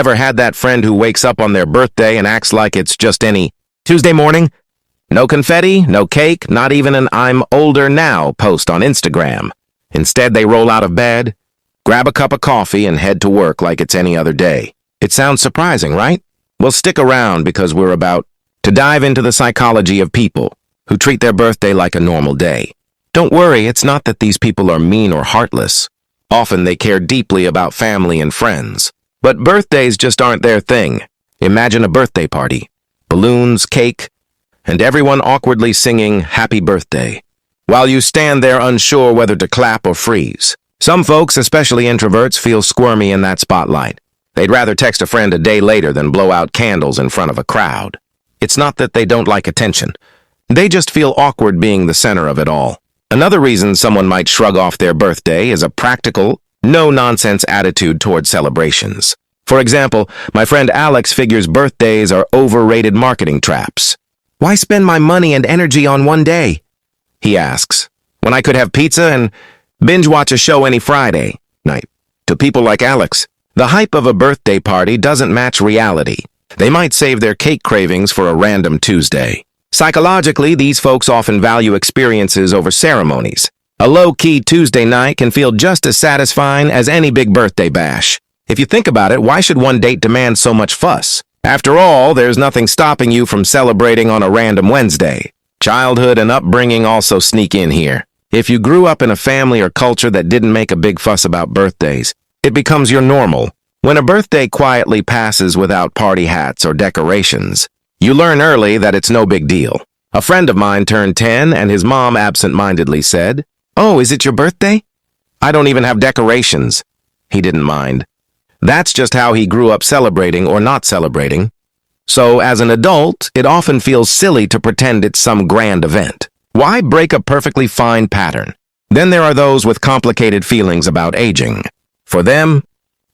Ever had that friend who wakes up on their birthday and acts like it's just any Tuesday morning? No confetti, no cake, not even an "I'm older now" post on Instagram. Instead, they roll out of bed, grab a cup of coffee, and head to work like it's any other day. It sounds surprising, right? Well, stick around because we're about to dive into the psychology of people who treat their birthday like a normal day. Don't worry, it's not that these people are mean or heartless. Often they care deeply about family and friends. But birthdays just aren't their thing. Imagine a birthday party, balloons, cake, and everyone awkwardly singing "Happy Birthday," while you stand there unsure whether to clap or freeze. Some folks, especially introverts, feel squirmy in that spotlight. They'd rather text a friend a day later than blow out candles in front of a crowd. It's not that they don't like attention. They just feel awkward being the center of it all. Another reason someone might shrug off their birthday is a practical, no-nonsense attitude toward celebrations. For example, my friend Alex figures birthdays are overrated marketing traps. "Why spend my money and energy on one day?" he asks, "when I could have pizza and binge watch a show any Friday night." To people like Alex, the hype of a birthday party doesn't match reality. They might save their cake cravings for a random Tuesday. Psychologically, these folks often value experiences over ceremonies. A low-key Tuesday night can feel just as satisfying as any big birthday bash. If you think about it, why should one date demand so much fuss? After all, there's nothing stopping you from celebrating on a random Wednesday. Childhood and upbringing also sneak in here. If you grew up in a family or culture that didn't make a big fuss about birthdays, it becomes your normal. When a birthday quietly passes without party hats or decorations, you learn early that it's no big deal. A friend of mine turned 10 and his mom absent-mindedly said, "Oh, is it your birthday?" "I don't even have decorations." He didn't mind. That's just how he grew up, celebrating or not celebrating. So as an adult, it often feels silly to pretend it's some grand event. Why break a perfectly fine pattern? Then there are those with complicated feelings about aging. For them,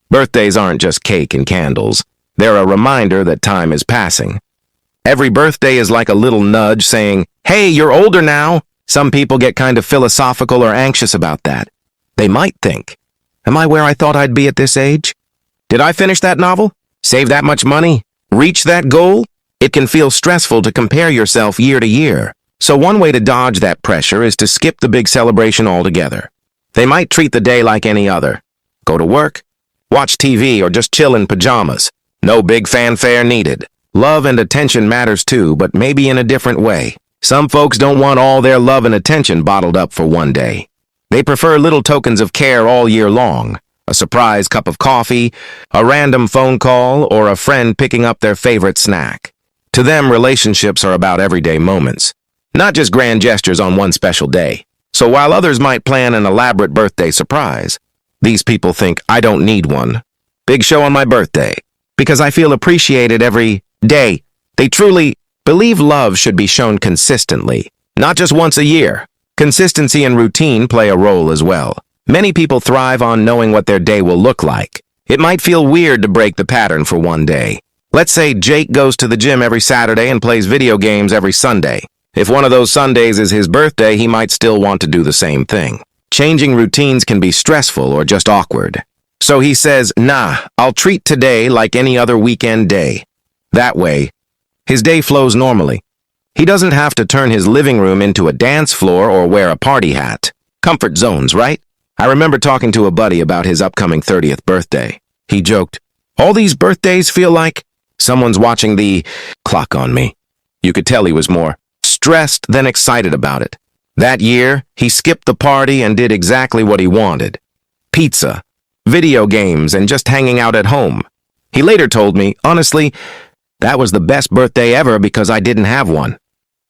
birthdays aren't just cake and candles. They're a reminder that time is passing. Every birthday is like a little nudge saying, "Hey, you're older now." Some people get kind of philosophical or anxious about that. They might think, "Am I where I thought I'd be at this age? Did I finish that novel? Save that much money? Reach that goal?" It can feel stressful to compare yourself year to year. So one way to dodge that pressure is to skip the big celebration altogether. They might treat the day like any other. Go to work, watch TV, or just chill in pajamas. No big fanfare needed. Love and attention matters too, but maybe in a different way. Some folks don't want all their love and attention bottled up for one day. They prefer little tokens of care all year long. A surprise cup of coffee, a random phone call, or a friend picking up their favorite snack. To them, relationships are about everyday moments, not just grand gestures on one special day. So while others might plan an elaborate birthday surprise, these people think, "I don't need one. Big show on my birthday, because I feel appreciated every day." They truly believe love should be shown consistently, not just once a year. Consistency and routine play a role as well. Many people thrive on knowing what their day will look like. It might feel weird to break the pattern for one day. Let's say Jake goes to the gym every Saturday and plays video games every Sunday. If one of those Sundays is his birthday, he might still want to do the same thing. Changing routines can be stressful or just awkward. So he says, "Nah, I'll treat today like any other weekend day." That way, his day flows normally. He doesn't have to turn his living room into a dance floor or wear a party hat. Comfort zones, right? I remember talking to a buddy about his upcoming 30th birthday. He joked, "All these birthdays feel like someone's watching the clock on me." You could tell he was more stressed than excited about it. That year, he skipped the party and did exactly what he wanted. Pizza, video games, and just hanging out at home. He later told me, "Honestly, that was the best birthday ever because I didn't have one."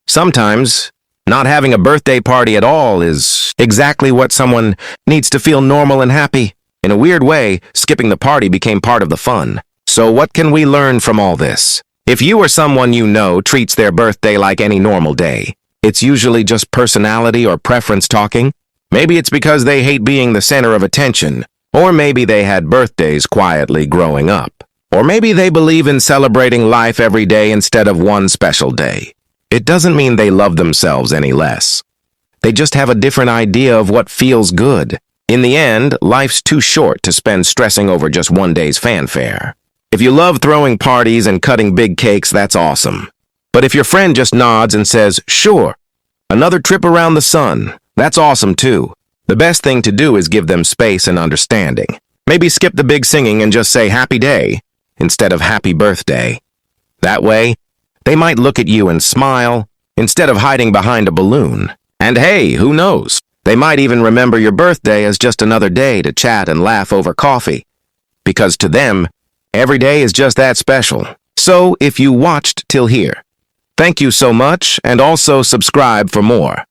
Sometimes, not having a birthday party at all is exactly what someone needs to feel normal and happy. In a weird way, skipping the party became part of the fun. So what can we learn from all this? If you or someone you know treats their birthday like any normal day, it's usually just personality or preference talking. Maybe it's because they hate being the center of attention, or maybe they had birthdays quietly growing up. Or maybe they believe in celebrating life every day instead of one special day. It doesn't mean they love themselves any less. They just have a different idea of what feels good. In the end, life's too short to spend stressing over just one day's fanfare. If you love throwing parties and cutting big cakes, that's awesome. But if your friend just nods and says, sure, another trip around the sun, that's awesome too. The best thing to do is give them space and understanding. Maybe skip the big singing and just say happy day instead of happy birthday. That way, they might look at you and smile instead of hiding behind a balloon. And hey, who knows? They might even remember your birthday as just another day to chat and laugh over coffee. Because to them, every day is just that special. So if you watched till here, thank you so much, and also subscribe for more.